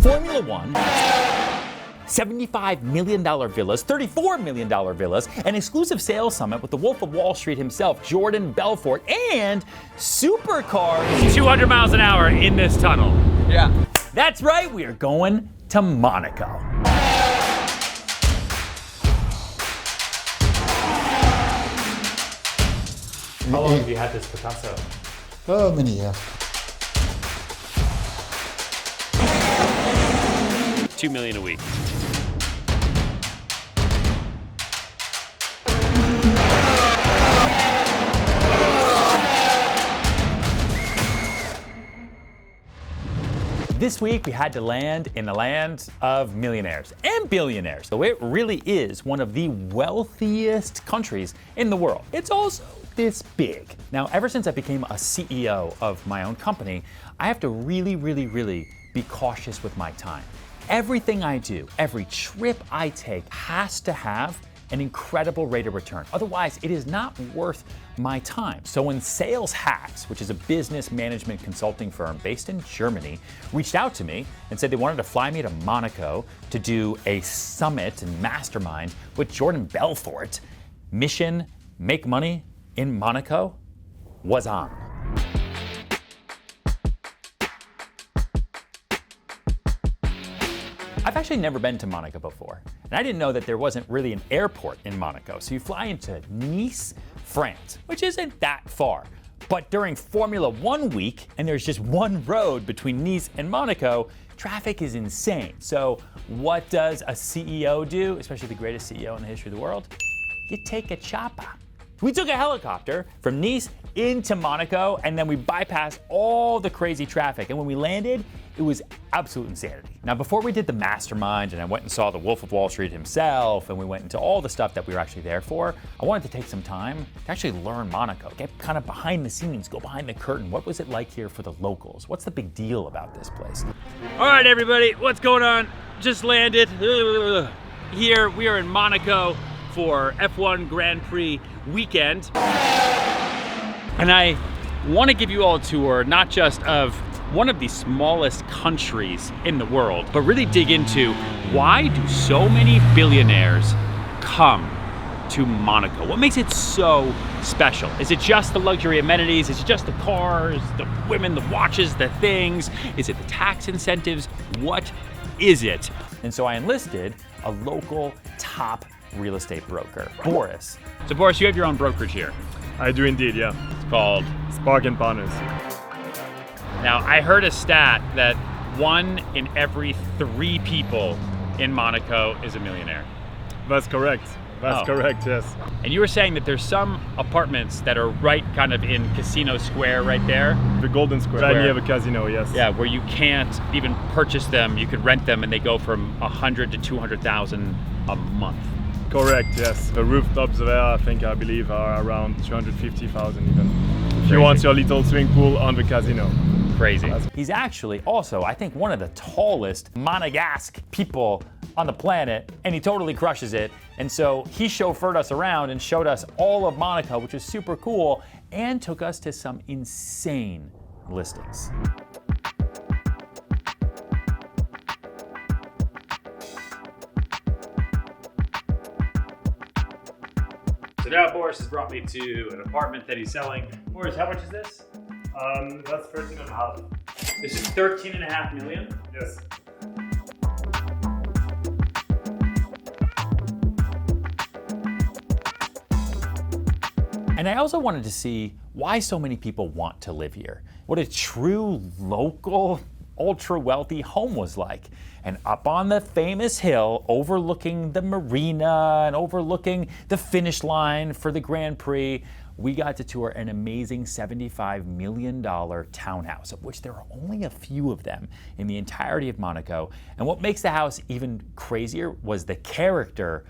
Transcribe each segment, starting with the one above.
Formula One, $75 million villas, $34 million villas, an exclusive sales summit with the Wolf of Wall Street himself, Jordan Belfort, and supercars. 200 miles an hour in this tunnel. Yeah. That's right, we are going to Monaco. How long have you had this Picasso? Oh, many years. 2 million a week. This week, we had to land in the land of millionaires and billionaires. So it really is one of the wealthiest countries in the world. It's also this big. Now, ever since I became a CEO of my own company, I have to really be cautious with my time. Everything I do, every trip I take has to have an incredible rate of return. Otherwise, it is not worth my time. So when Sales Hacks, which is a business management consulting firm based in Germany, reached out to me and said they wanted to fly me to Monaco to do a summit and mastermind with Jordan Belfort, mission, make money in Monaco was on. I've actually never been to Monaco before, and I didn't know that there wasn't really an airport in Monaco. So you fly into Nice, France, which isn't that far. But during Formula One week, and there's just one road between Nice and Monaco, traffic is insane. So what does a CEO do, especially the greatest CEO in the history of the world? You take a chopper. We took a helicopter from Nice into Monaco, and then we bypassed all the crazy traffic. And when we landed, it was absolute insanity. Now, before we did the mastermind, and I went and saw the Wolf of Wall Street himself, and we went into all the stuff that we were actually there for, I wanted to take some time to actually learn Monaco, get kind of behind the scenes, go behind the curtain. What was it like here for the locals? What's the big deal about this place? All right, everybody, what's going on? Just landed. Here, we are in Monaco for F1 Grand Prix weekend. And I want to give you all a tour, not just of one of the smallest countries in the world, but really dig into why do so many billionaires come to Monaco? What makes it so special? Is it just the luxury amenities? Is it just the cars, the women, the watches, the things? Is it the tax incentives? What is it? And so I enlisted a local top real estate broker, Boris. So Boris, you have your own brokerage here. I do indeed, yeah. It's called Spark and Partners. Now, I heard a stat that 1 in every 3 people in Monaco is a millionaire. That's correct. That's correct, yes. And you were saying that there's some apartments that are right kind of in Casino Square right there. The Golden Square. Right near the casino, yes. Yeah, where you can't even purchase them. You could rent them and they go from 100 to 200,000 a month. Correct, yes. The rooftops there, I believe, are around 250,000 even. If you want your little swimming pool on the casino. Crazy. He's actually also, I think, one of the tallest Monegasque people on the planet, and he totally crushes it. And so he chauffeured us around and showed us all of Monaco, which is super cool, and took us to some insane listings. So now Boris has brought me to an apartment that he's selling. Boris, how much is this? That's 13.5. This is 13.5 million? Yes. And I also wanted to see why so many people want to live here. What a true local, ultra wealthy home was like. And up on the famous hill, overlooking the marina and overlooking the finish line for the Grand Prix, we got to tour an amazing $75 million townhouse, of which there are only a few of them in the entirety of Monaco. And what makes the house even crazier was the character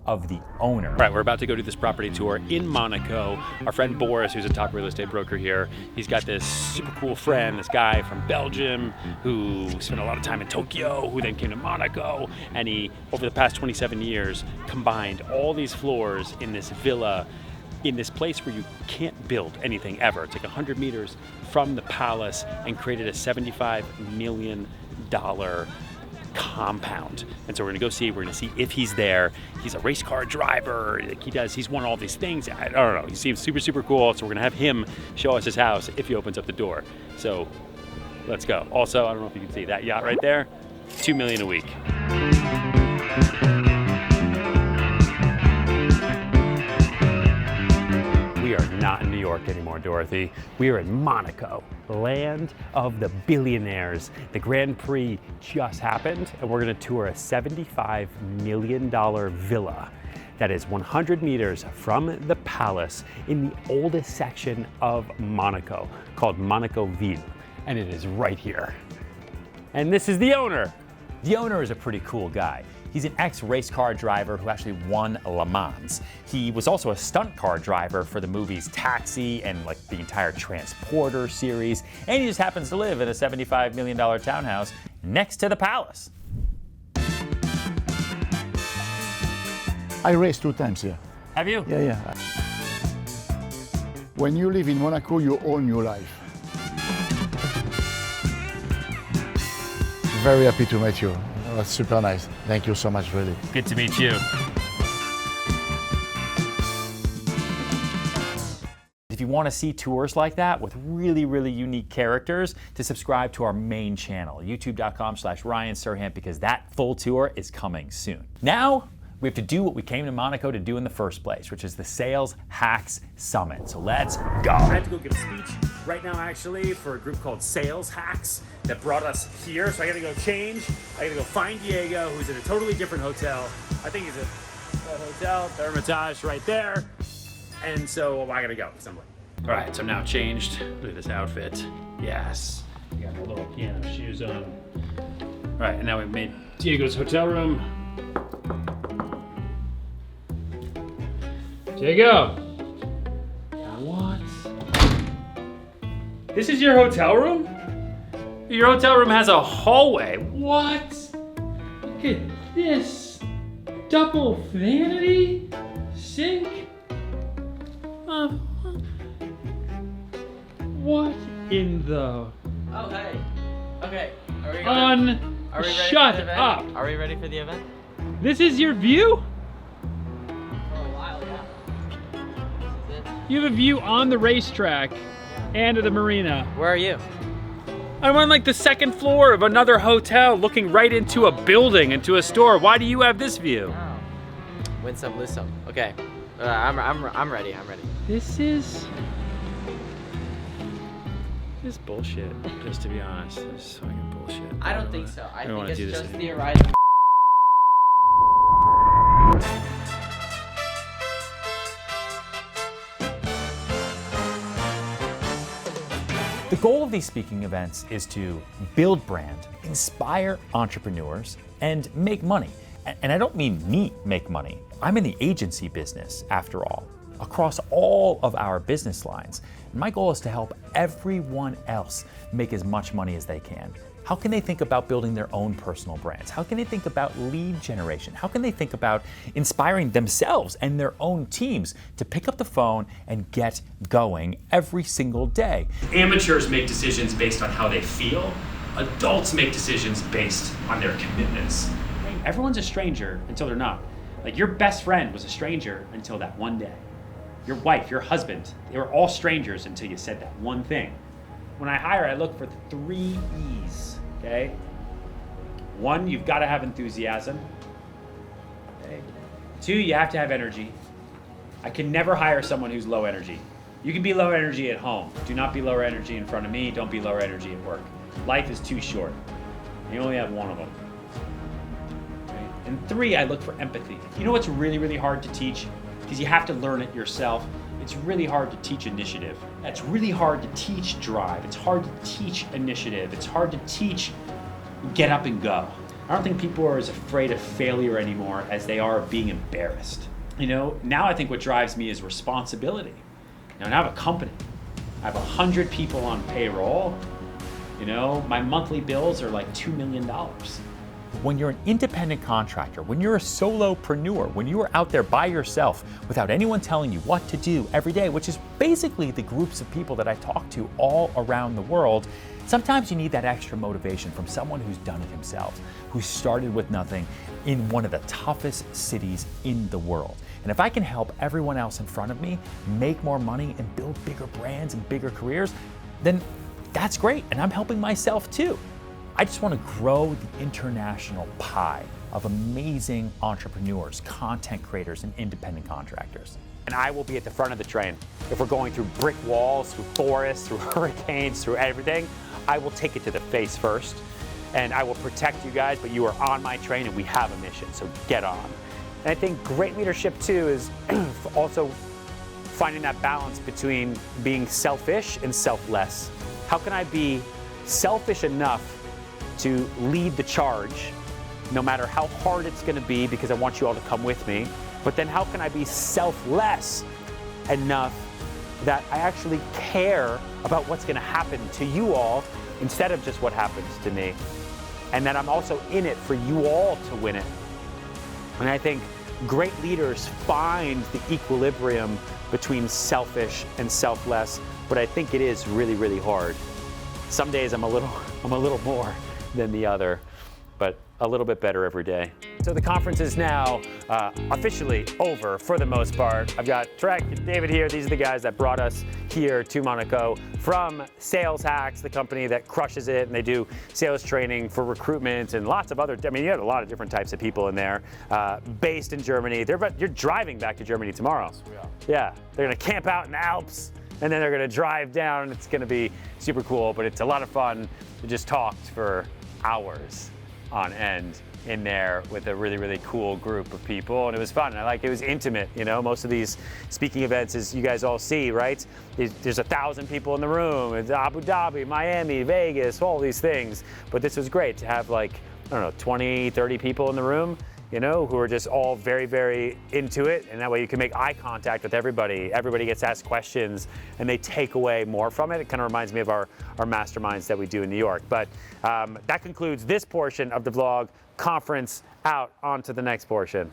of the owner. All right, we're about to go do this property tour in Monaco. Our friend Boris, who's a top real estate broker here, he's got this super cool friend, this guy from Belgium who spent a lot of time in Tokyo, who then came to Monaco, and he, over the past 27 years, combined all these floors in this villa in this place where you can't build anything ever. It's like 100 meters from the palace, and created a $75 million compound. And so we're gonna go see, we're gonna see if he's there. He's a race car driver, like he's won all these things. I don't know, he seems super, super cool. So we're gonna have him show us his house if he opens up the door. So let's go. Also, I don't know if you can see that yacht right there, $2 million a week. We are not in New York anymore, Dorothy. We are in Monaco, land of the billionaires. The Grand Prix just happened, and we're gonna tour a $75 million villa that is 100 meters from the palace in the oldest section of Monaco, called Monaco Vlogs, and it is right here. And this is the owner. The owner is a pretty cool guy. He's an ex-race car driver who actually won Le Mans. He was also a stunt car driver for the movies Taxi and like the entire Transporter series. And he just happens to live in a $75 million townhouse next to the palace. I raced 2 times here. Have you? Yeah. When you live in Monaco, you own your life. Very happy to meet you. That's super nice. Thank you so much, really. Good to meet you. If you want to see tours like that with really, really unique characters, to subscribe to our main channel, youtube.com/Ryan Serhant, because that full tour is coming soon. Now, we have to do what we came to Monaco to do in the first place, which is the Sales Hacks Summit. So let's go. I had to go give a speech right now, actually, for a group called Sales Hacks that brought us here. So I gotta go change. I gotta go find Diego, who's in a totally different hotel. I think he's at a hotel, Hermitage right there. And so I gotta go, because I'm late. All right, so I'm now changed. Look at this outfit. Yes. I got my little piano shoes on. All right, and now we've made Diego's hotel room. Diego. What? This is your hotel room? Your hotel room has a hallway. What? Look at this. Double vanity sink. What in the? Oh, hey. Okay. Are we ready Shut for the event? up. Are we ready for the event? This is your view? For a while, yeah. This is it. You have a view on the racetrack and of the marina. Where are you? I'm on like the second floor of another hotel looking right into a building, into a store. Why do you have this view? Oh. Win some, lose some. Okay. I'm ready. I'm ready. This is bullshit, just to be honest. This is fucking bullshit. I don't think so. I don't think wanna it's do this just the anymore. arrival. The goal of these speaking events is to build brand, inspire entrepreneurs, and make money. And I don't mean me make money. I'm in the agency business, after all, across all of our business lines. And my goal is to help everyone else make as much money as they can. How can they think about building their own personal brands? How can they think about lead generation? How can they think about inspiring themselves and their own teams to pick up the phone and get going every single day? Amateurs make decisions based on how they feel. Adults make decisions based on their commitments. Everyone's a stranger until they're not. Like your best friend was a stranger until that one day. Your wife, your husband, they were all strangers until you said that one thing. When I hire, I look for 3 E's, okay? 1, you've got to have enthusiasm. Okay? 2, you have to have energy. I can never hire someone who's low energy. You can be low energy at home. Do not be lower energy in front of me. Don't be lower energy at work. Life is too short. You only have one of them. Okay? And 3, I look for empathy. You know what's really, really hard to teach? Because you have to learn it yourself. It's really hard to teach initiative. It's really hard to teach drive. It's hard to teach initiative. It's hard to teach get up and go. I don't think people are as afraid of failure anymore as they are of being embarrassed. You know, now I think what drives me is responsibility. Now I have a company. I have 100 people on payroll. You know, my monthly bills are like $2 million. when you're an independent contractor, when you're a solopreneur, when you are out there by yourself without anyone telling you what to do every day, which is basically the groups of people that I talk to all around the world, sometimes you need that extra motivation from someone who's done it himself, who started with nothing in one of the toughest cities in the world. And if I can help everyone else in front of me make more money and build bigger brands and bigger careers, then that's great. And I'm helping myself too. I just want to grow the international pie of amazing entrepreneurs, content creators, and independent contractors. And I will be at the front of the train. If we're going through brick walls, through forests, through hurricanes, through everything, I will take it to the face first. And I will protect you guys, but you are on my train and we have a mission, so get on. And I think great leadership too is also finding that balance between being selfish and selfless. How can I be selfish enough to lead the charge, no matter how hard it's gonna be, because I want you all to come with me, but then how can I be selfless enough that I actually care about what's gonna happen to you all instead of just what happens to me, and that I'm also in it for you all to win it. And I think great leaders find the equilibrium between selfish and selfless, but I think it is really, really hard. Some days I'm a little more than the other, but a little bit better every day. So the conference is now officially over for the most part. I've got Trek and David here. These are the guys that brought us here to Monaco from Sales Hacks, the company that crushes it, and they do sales training for recruitment and lots of other, I mean, you have a lot of different types of people in there, based in Germany. You're driving back to Germany tomorrow. Yes, we are. Yeah, they're gonna camp out in the Alps, and then they're gonna drive down. It's gonna be super cool, but it's a lot of fun. We just talked for hours on end in there with a really, really cool group of people, and it was fun. It was intimate, you know. Most of these speaking events, as you guys all see, right? There's 1,000 people in the room. It's Abu Dhabi, Miami, Vegas, all these things. But this was great to have, like, I don't know, 20, 30 people in the room, you know, who are just all very, very into it. And that way you can make eye contact with everybody. Everybody gets asked questions and they take away more from it. It kind of reminds me of our masterminds that we do in New York. But that concludes this portion of the vlog. Conference out, on to the next portion.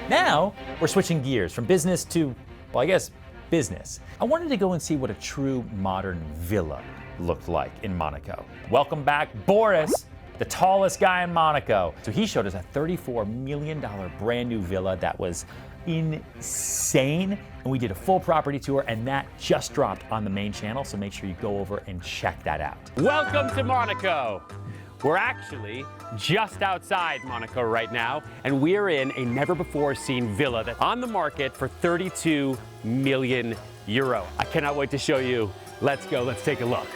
Now we're switching gears from business to, well, I guess business. I wanted to go and see what a true modern villa looked like in Monaco. Welcome back, Boris, the tallest guy in Monaco. So he showed us a $34 million brand new villa that was insane. And we did a full property tour, and that just dropped on the main channel. So make sure you go over and check that out. Welcome to Monaco. We're actually just outside Monaco right now, and we're in a never-before-seen villa that's on the market for 32 million euro. I cannot wait to show you. Let's go, let's take a look.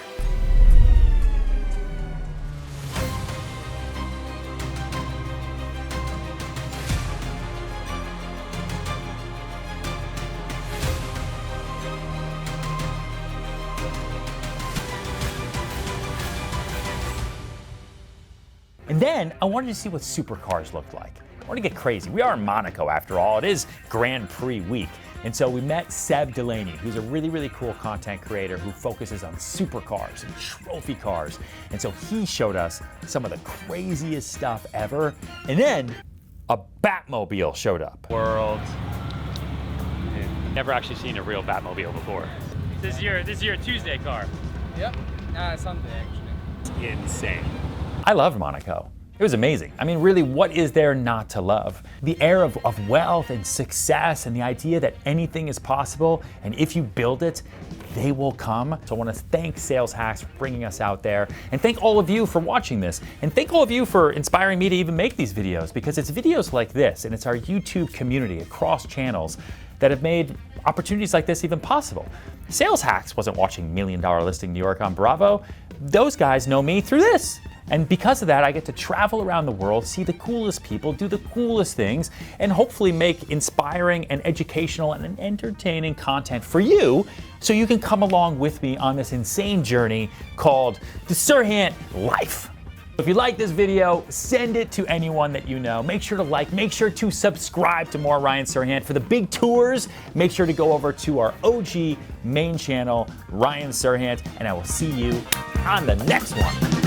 And then I wanted to see what supercars looked like. I want to get crazy. We are in Monaco after all. It is Grand Prix week. And so we met Seb Delaney, who's a really, really cool content creator who focuses on supercars and trophy cars. And so he showed us some of the craziest stuff ever. And then a Batmobile showed up. World. Never actually seen a real Batmobile before. This is your Tuesday car. Yep, Sunday actually. Insane. I loved Monaco. It was amazing. I mean, really, what is there not to love? The air of wealth and success, and the idea that anything is possible, and if you build it, they will come. So I want to thank Sales Hacks for bringing us out there, and thank all of you for watching this, and thank all of you for inspiring me to even make these videos, because it's videos like this, and it's our YouTube community across channels that have made opportunities like this even possible. Sales Hacks wasn't watching $1 Million Listing New York on Bravo. Those guys know me through this. And because of that, I get to travel around the world, see the coolest people, do the coolest things, and hopefully make inspiring and educational and entertaining content for you, so you can come along with me on this insane journey called the Serhant Life. If you like this video, send it to anyone that you know. Make sure to like, make sure to subscribe to more Ryan Serhant. For the big tours, make sure to go over to our OG main channel, Ryan Serhant, and I will see you on the next one.